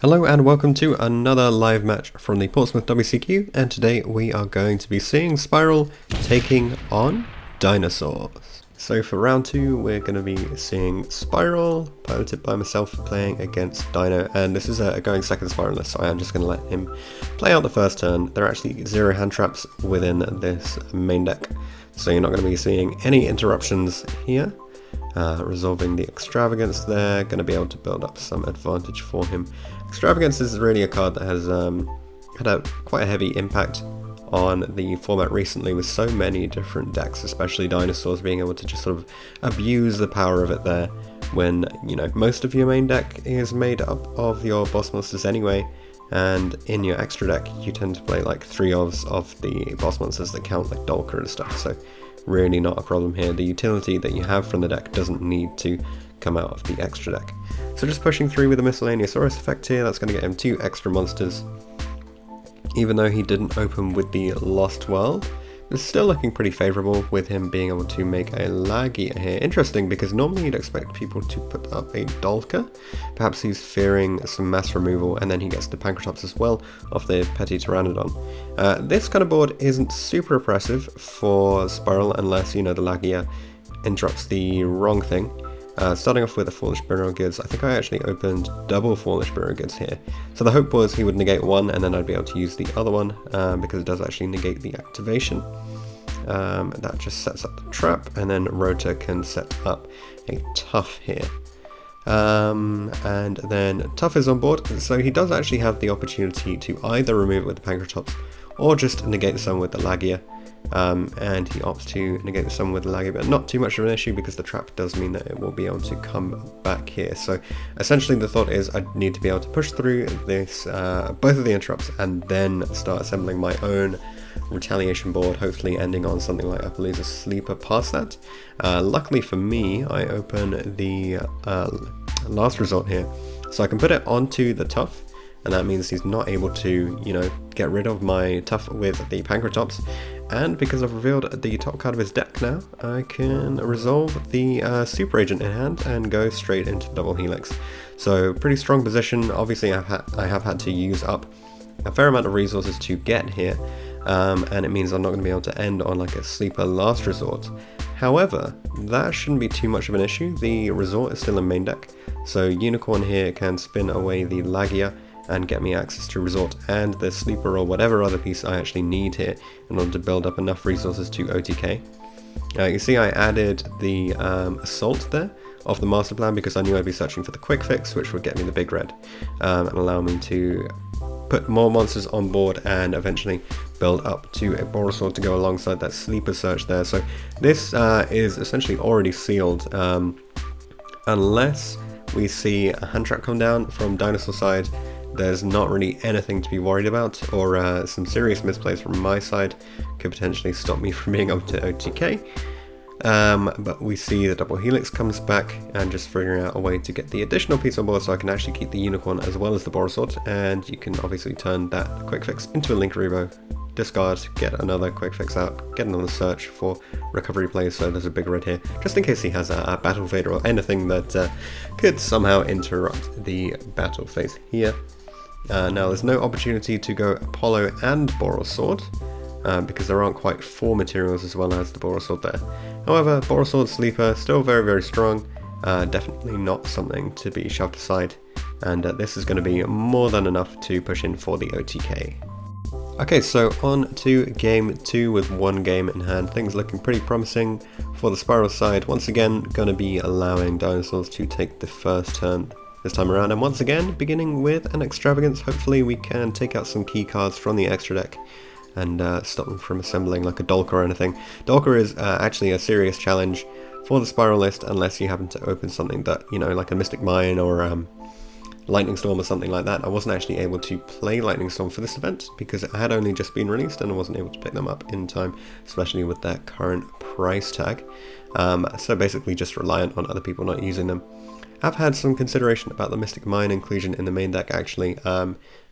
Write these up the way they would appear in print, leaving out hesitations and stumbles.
Hello and welcome to another live match from the Portsmouth WCQ, and today we are going to be seeing SPYRAL taking on Dinosaur. So for round 2 we're going to be seeing SPYRAL, piloted by myself, playing against Dino, and this is a going second SPYRAList, so I am just going to let him play out the first turn. There are actually 0 hand traps within this main deck, so you're not going to be seeing any interruptions here. Resolving the Extravagance there, going to be able to build up some advantage for him. Extravagance is really a card that has had quite a heavy impact on the format recently, with so many different decks, especially Dinosaurs, being able to just sort of abuse the power of it there when, you know, most of your main deck is made up of your boss monsters anyway, and in your extra deck you tend to play like 3 of the boss monsters that count, like Dolker and stuff, so really not a problem here. The utility that you have from the deck doesn't need to come out of the extra deck. So just pushing through with the Miscellaneous effect here, that's going to get him 2 extra monsters. Even though he didn't open with the Lost World, it's still looking pretty favourable with him being able to make a YuGiOh here. Interesting, because normally you'd expect people to put up a Dolker. Perhaps he's fearing some mass removal, and then he gets the Pancratops as well off the Petty Pteranodon. This kind of board isn't super oppressive for SPYRAL unless, you know, the YuGiOh interrupts the wrong thing. Starting off with the Foolish Burial Goods, I think I actually opened double Foolish Burial Goods here. So the hope was he would negate one and then I'd be able to use the other one, because it does actually negate the activation. That just sets up the trap, and then Rota can set up a Tough here. And then Tough is on board, so he does actually have the opportunity to either remove it with the Pancratops or just negate some with the YuGiOh. And he opts to negate the summon with the YuGiOh, but not too much of an issue because the trap does mean that it will be able to come back here. So essentially the thought is I need to be able to push through this, both of the interrupts, and then start assembling my own retaliation board, hopefully ending on something like Appaloosa Sleeper past that. Luckily for me, I open the last resort here, so I can put it onto the Tough, and that means he's not able to, you know, get rid of my Tough with the Pancratops. And because I've revealed the top card of his deck now, I can resolve the Super Agent in hand and go straight into Double Helix. So pretty strong position. Obviously I have had to use up a fair amount of resources to get here, and it means I'm not going to be able to end on like a Sleeper last resort. However, that shouldn't be too much of an issue. The resort is still in main deck, so Unicorn here can spin away the YuGiOh and get me access to resort and the sleeper or whatever other piece I actually need here in order to build up enough resources to OTK. You see I added the assault there off the master plan because I knew I'd be searching for the quick fix, which would get me the big red, and allow me to put more monsters on board and eventually build up to a Borosaur to go alongside that sleeper search there. So this is essentially already sealed, unless we see a hand trap come down from Dinosaur side. There's not really anything to be worried about, or some serious misplays from my side could potentially stop me from being able to OTK. But we see the Double Helix comes back, and just figuring out a way to get the additional piece on board so I can actually keep the Unicorn as well as the Borosaur, and you can obviously turn that quick fix into a Linkuriboh, discard, get another quick fix out, get another search for recovery plays, so there's a big red here, just in case he has a battle fade or anything that could somehow interrupt the battle phase here. Now there's no opportunity to go Apollo and Borosaur, because there aren't quite 4 materials as well as the Borosaur there. However, Borosaur Sleeper still very, very strong, definitely not something to be shoved aside, and this is going to be more than enough to push in for the OTK. Okay, so on to game 2 with 1 game in hand. Things looking pretty promising for the SPYRAL side. Once again, going to be allowing Dinosaurs to take the first turn this time around, and once again beginning with an Extravagance. Hopefully we can take out some key cards from the extra deck and stop them from assembling like a Dolker or anything. Dolker is actually a serious challenge for the SPYRAL list unless you happen to open something that, you know, like a Mystic Mine or Lightning Storm or something like that. I wasn't actually able to play Lightning Storm for this event because it had only just been released and I wasn't able to pick them up in time, especially with their current price tag. So basically just reliant on other people not using them. have had some consideration about the Mystic Mine inclusion in the main deck actually,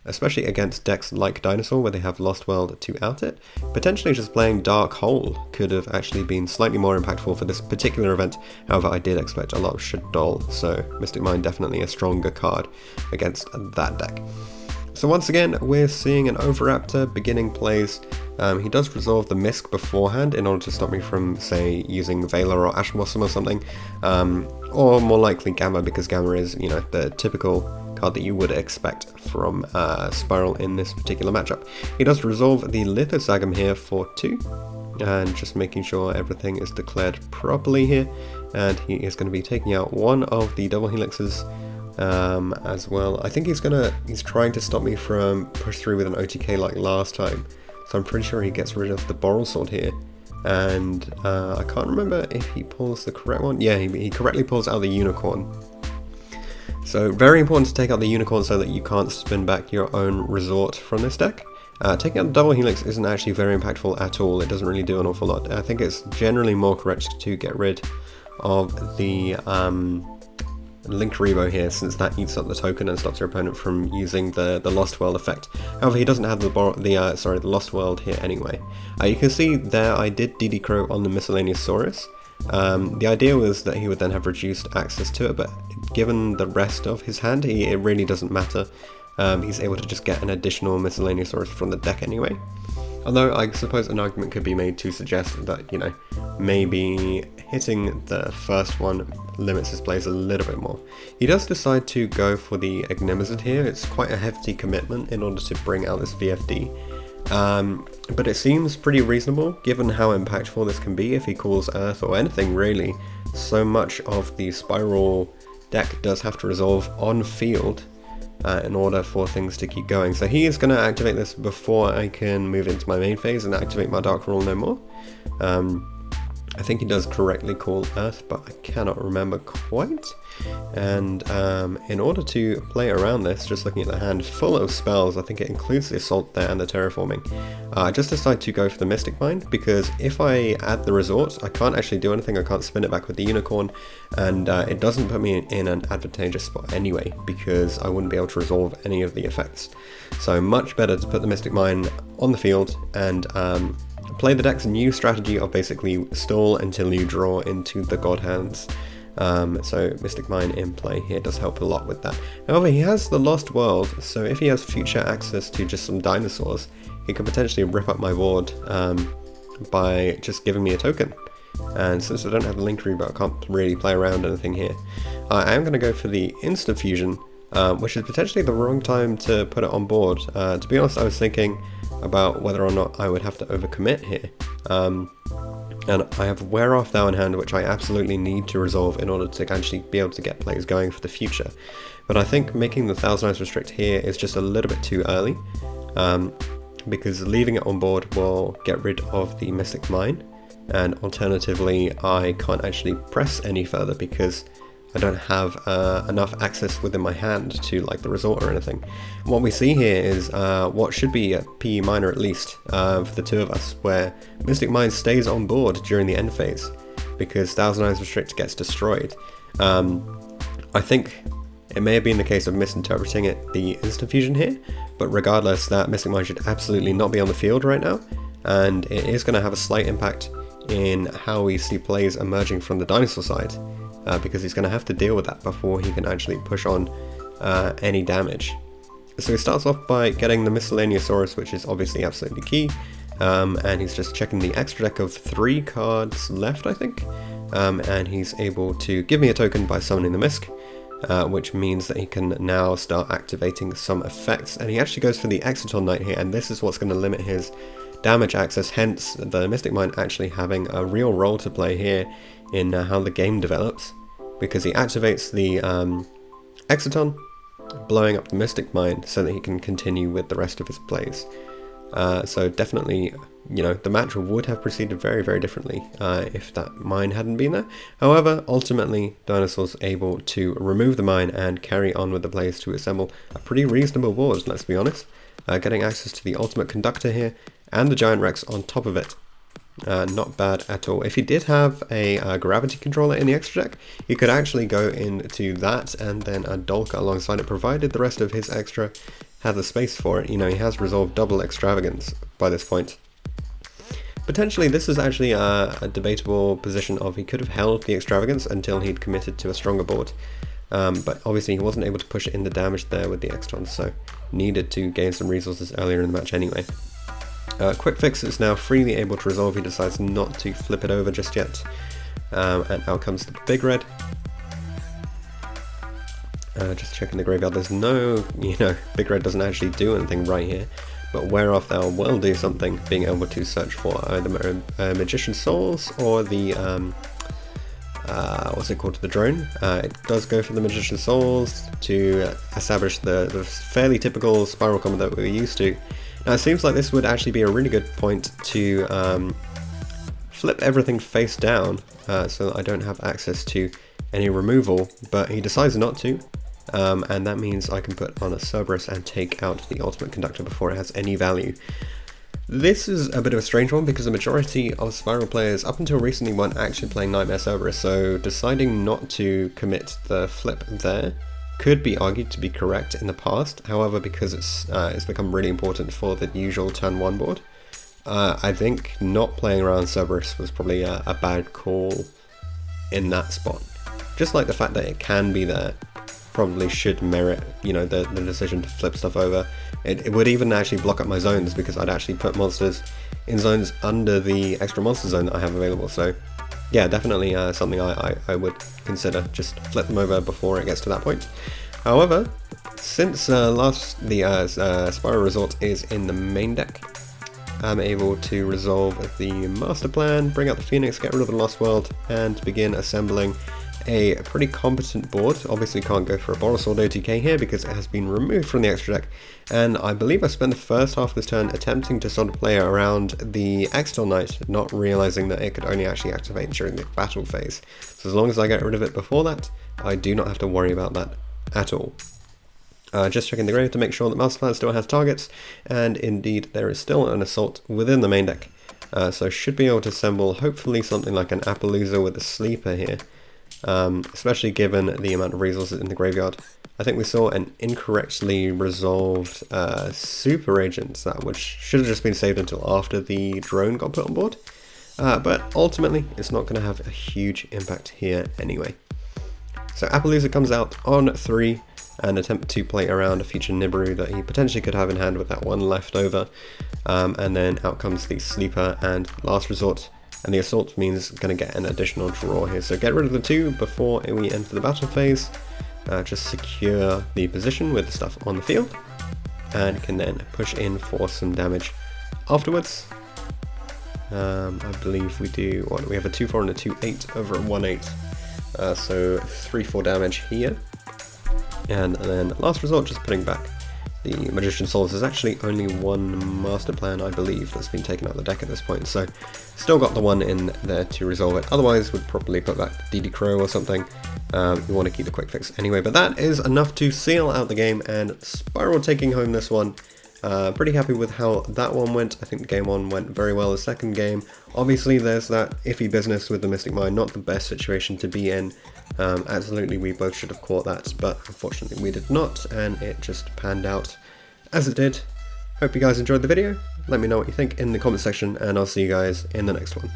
especially against decks like Dinosaur where they have Lost World to out it. Potentially just playing Dark Hole could have actually been slightly more impactful for this particular event, however I did expect a lot of Shaddoll, so Mystic Mine definitely a stronger card against that deck. So once again, we're seeing an Oviraptor beginning plays. He does resolve the Misk beforehand in order to stop me from, say, using Veiler or Ash Blossom or something, or more likely Gamma, because Gamma is, you know, the typical card that you would expect from SPYRAL in this particular matchup. He does resolve the Lithosagam here for 2, and just making sure everything is declared properly here, and he is going to be taking out one of the double helixes as well. I think he's trying to stop me from push through with an OTK like last time, so I'm pretty sure he gets rid of the Boral Sword here, and I can't remember if he pulls the correct one. Yeah, he correctly pulls out the Unicorn. So very important to take out the Unicorn so that you can't spin back your own resort from this deck. Taking out the double helix isn't actually very impactful at all. It doesn't really do an awful lot. I think it's generally more correct to get rid of the Link Rebo here, since that eats up the token and stops your opponent from using the Lost World effect. However, he doesn't have the Lost World here anyway. You can see there I did DD Crow on the Miscellaneous Saurus. The idea was that he would then have reduced access to it, but given the rest of his hand, it really doesn't matter. He's able to just get an additional Miscellaneous Saurus from the deck anyway. Although I suppose an argument could be made to suggest that, you know, maybe hitting the first one limits his plays a little bit more. He does decide to go for the Agnimazid here. It's quite a hefty commitment in order to bring out this VFD. But it seems pretty reasonable given how impactful this can be if he calls Earth or anything really. So much of the SPYRAL deck does have to resolve on field in order for things to keep going. So he is going to activate this before I can move into my main phase and activate my Dark Rule no more. I think he does correctly call Earth, but I cannot remember quite. And in order to play around this, just looking at the hand full of spells, I think it includes the Assault there and the Terraforming. I just decided to go for the Mystic Mind, because if I add the Resort, I can't actually do anything. I can't spin it back with the Unicorn, and it doesn't put me in an advantageous spot anyway, because I wouldn't be able to resolve any of the effects. So much better to put the Mystic Mind on the field and play the deck's new strategy of basically stall until you draw into the God Hands. So Mystic Mine in play here does help a lot with that. However, he has the Lost World, so if he has future access to just some dinosaurs, he could potentially rip up my board by just giving me a token. And since I don't have the Link Rebo, I can't really play around anything here. I am going to go for the Instant Fusion, which is potentially the wrong time to put it on board. To be honest, I was thinking about whether or not I would have to overcommit here. And I have Wear Off Thou in hand, which I absolutely need to resolve in order to actually be able to get plays going for the future. But I think making the Thousand Eyes Restrict here is just a little bit too early, because leaving it on board will get rid of the Mystic Mine, and alternatively I can't actually press any further because I don't have enough access within my hand to like the Resort or anything. What we see here is what should be a PE minor at least for the two of us, where Mystic Mine stays on board during the end phase because Thousand Eyes Restrict gets destroyed. I think it may have been the case of misinterpreting the Instant Fusion here, but regardless, that Mystic Mine should absolutely not be on the field right now, and it is going to have a slight impact in how we see plays emerging from the Dinosaur side. Because he's going to have to deal with that before he can actually push on any damage. So he starts off by getting the Miscellaneous Saurus, which is obviously absolutely key, and he's just checking the extra deck of 3 cards left, I think, and he's able to give me a token by summoning the Misk, which means that he can now start activating some effects, and he actually goes for the Exciton Knight here, and this is what's going to limit his damage access, hence the Mystic Mine actually having a real role to play here in how the game develops, because he activates the Exciton, blowing up the Mystic Mine so that he can continue with the rest of his plays. So definitely, you know, the match would have proceeded very, very differently if that mine hadn't been there. However, ultimately, Dinosaur's able to remove the mine and carry on with the plays to assemble a pretty reasonable board, let's be honest. Getting access to the Ultimate Conductor here, and the Giant Rex on top of it. Not bad at all. If he did have a gravity controller in the extra deck, he could actually go into that and then a Dolka alongside it, provided the rest of his extra had the space for it. You know, he has resolved double extravagance by this point. Potentially this is actually a debatable position of he could have held the extravagance until he'd committed to a stronger board. But obviously he wasn't able to push in the damage there with the Extons, so needed to gain some resources earlier in the match anyway. Quick Fix is now freely able to resolve. He decides not to flip it over just yet. And out comes the Big Red. Just checking the graveyard, there's no, Big Red doesn't actually do anything right here. But Whereof Thou will do something, being able to search for either Magician's Souls or the, what's it called, the drone. It does go for the Magician's Souls to establish the fairly typical spiral combo that we're used to. Now it seems like this would actually be a really good point to flip everything face down so that I don't have access to any removal, but he decides not to. And that means I can put on a Cerberus and take out the Ultimate Conductor before it has any value. This is a bit of a strange one because the majority of Spiral players up until recently weren't actually playing Nightmare Cerberus, so deciding not to commit the flip there could be argued to be correct in the past. However, because it's become really important for the usual turn 1 board, I think not playing around Cerberus was probably a bad call in that spot. Just like the fact that it can be there probably should merit, the decision to flip stuff over. It would even actually block up my zones because I'd actually put monsters in zones under the extra monster zone that I have available. So yeah, definitely something I would consider. Just flip them over before it gets to that point. However, since the Spiral Resort is in the main deck, I'm able to resolve the Master Plan, bring out the Phoenix, get rid of the Lost World, and begin assembling a pretty competent board. Obviously can't go for a Borosword OTK here because it has been removed from the extra deck, and I believe I spent the first half of this turn attempting to sort of play around the Extol Knight, not realizing that it could only actually activate during the battle phase. So as long as I get rid of it before that, I do not have to worry about that at all. Just checking the grave to make sure that Master Plan still has targets, and indeed there is still an Assault within the main deck. So should be able to assemble hopefully something like an Appaloosa with a Sleeper here. Especially given the amount of resources in the graveyard. I think we saw an incorrectly resolved Super Agent which should have just been saved until after the drone got put on board. But ultimately, it's not going to have a huge impact here anyway. So Appaloosa comes out on 3 and attempt to play around a future Nibiru that he potentially could have in hand with that one left over. And then out comes the Sleeper and Last Resort. And the Assault means going to get an additional draw here. So get rid of the 2 before we enter the battle phase. Just secure the position with the stuff on the field. And can then push in for some damage afterwards. I believe we do, we have a 2-4 and a 2-8 over a 1-8. So 3-4 damage here. And then Last Resort, just putting back the Magician's Souls. There's actually only one Master Plan, I believe, that's been taken out of the deck at this point, so still got the one in there to resolve it. Otherwise, would probably put back DD Crow or something. We want to keep the Quick Fix anyway, but that is enough to seal out the game, and Spiral taking home this one. Pretty happy with how that one went. I think game 1 went very well. The second game, obviously there's that iffy business with the Mystic Mine, not the best situation to be in. Absolutely, we both should have caught that, but unfortunately we did not, and it just panned out as it did. Hope you guys enjoyed the video. Let me know what you think in the comment section, and I'll see you guys in the next one.